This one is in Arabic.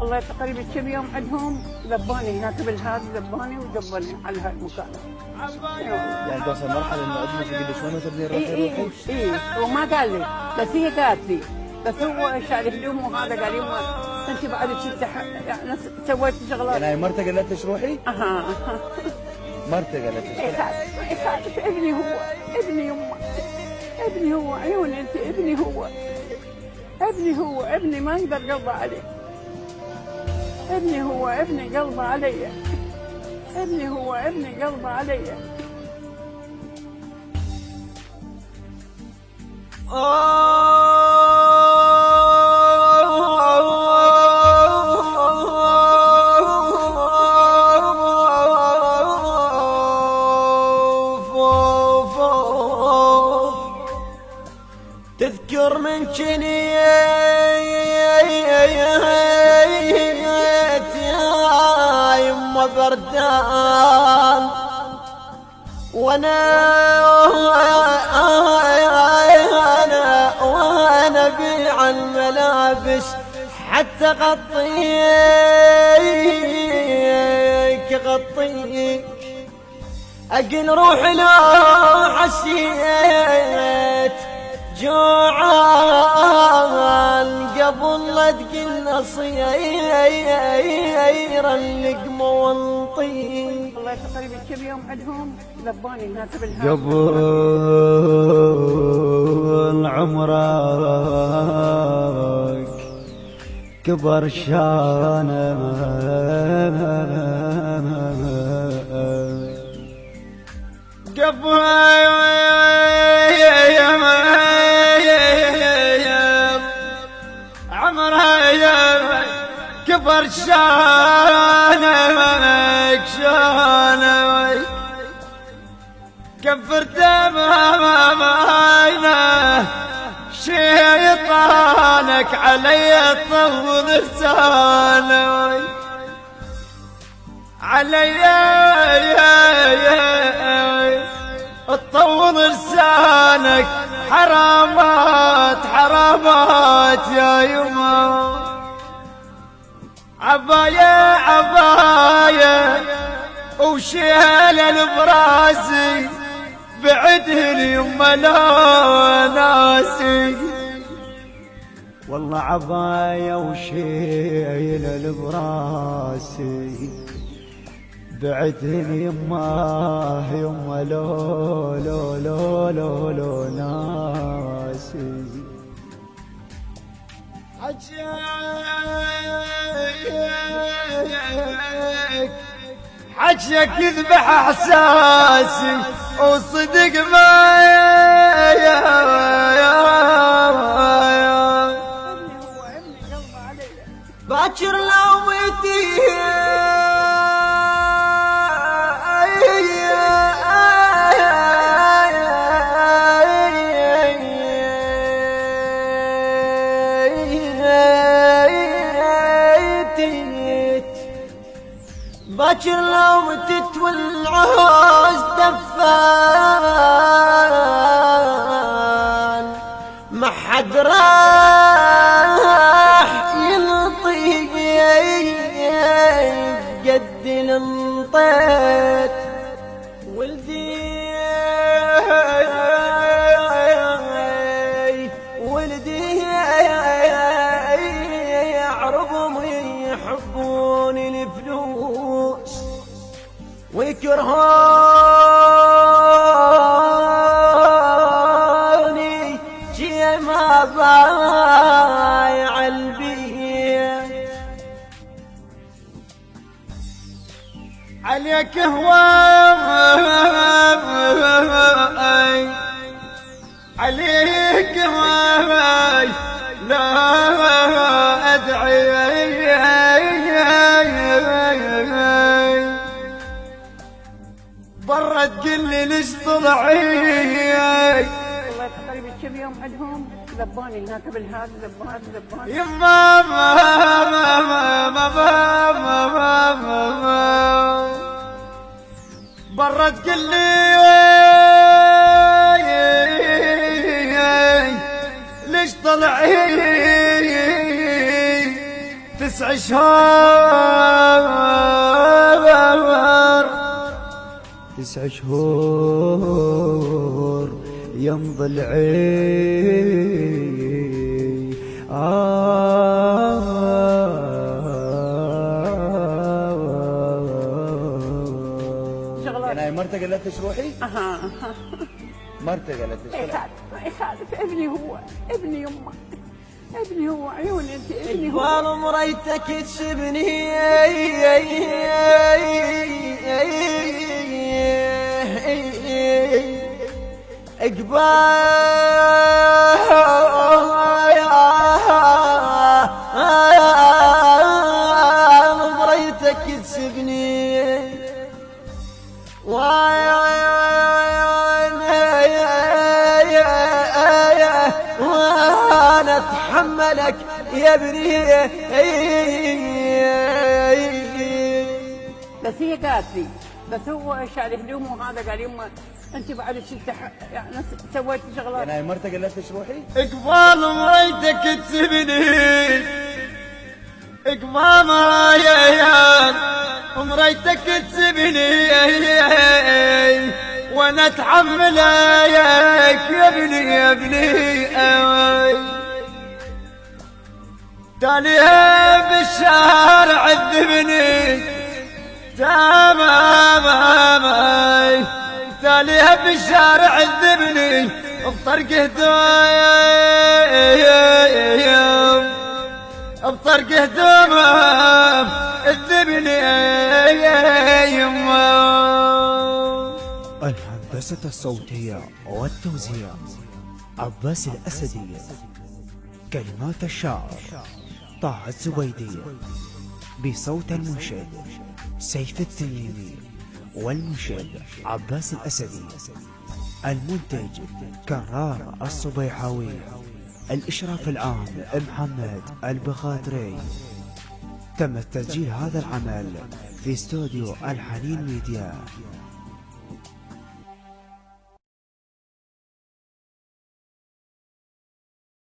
والله تقريبا كم يوم عندهم ذباني هناك بالهاد، ذباني وذبني على هالمكان. يعني توصل مرحله انه ابنك يقول لي شلون تردين روحي روحي؟ اي هو ما قال لي، بس هي قالت لي، بس هو شال هدومه وهذا قال يما انت بعد يعني سويت شغلات. يعني هاي مرته قالت لك روحي؟ اها مرته قالت لك؟ ما يخالف، ابني هو، ابني يما، ابني هو، عيوني انت، ابني هو، ابني هو، ابني ما اقدر قلبه عليه، ابني هو، ابني قلبه علي، ابني هو، ابني قلبه علي. تذكر من جنيت يا يما بردان وانا بيع الملابس حتى غطيك اقل روح لا حسيت جوعان قبل لا تقل صير اللقمه وانطيك. والله تقريبا كم يوم عندهم ذباني هناك بالهاد. قبل عمرك كبر شانك قبل عمرك كبر شانك كفرت بهماينه شيطانك علي طول لسانك علي تطول لسانك حرامات حرامات يا يما عباية عباية وشيلة براسي بعده اليما لا ناسي والله عباية وشيلة براسي بعدهن يما لو لو لو لو لو ناسي حجك يذبح احساسي وصدق ما باكر لو باكر لو متت والعوز دفان ما حد راح يلطيق قد الانطيت ولدي ولدي يعرفهم يحبوني الفلوس ويكرهوني شي ما ضايع البيت عليك هواي عليك هواي لا أدعي برا تقول لي ليش طلعي. والله تقريبا كم يوم عندهم ذباني هناك بالهاد، ذباني يما برا تقول لي ليش طلعي 9 شهور 9 شهور يمضي العين شغلات مرتك قالت لك روحي؟ مرتك قالت لك ما يخالف ابني هو ابني يمه ابني هو عيوني انت ابني هو اقبال مريتك تسبني اقبال مريتك تسبني وانا اتحملك يا ابني. بس هي قالت لي بس هو شال هدومه وهذا قال يمه انت بعد شلت يعني سويت شغلات. يعني مرتك قالت لك روحي؟ اقبال مريتك تسبني اقبال مريتك تسبني وانا اتحملك يا ابني تاليها بالشارع عذبني تمام تاليها بالشارع عذبني بطرق هدوم بطرق هدوم عذبني الهندسة الصوتية والتوزيع عباس الأسدي. كلمات الشاعر طه الزبيدي بصوت المنشد سيف التميمي والمنشد عباس الأسدي. المنتج كرار الصبيحاوي. الإشراف العام محمد البخاتري. تم تسجيل هذا العمل في استوديو الحنين ميديا.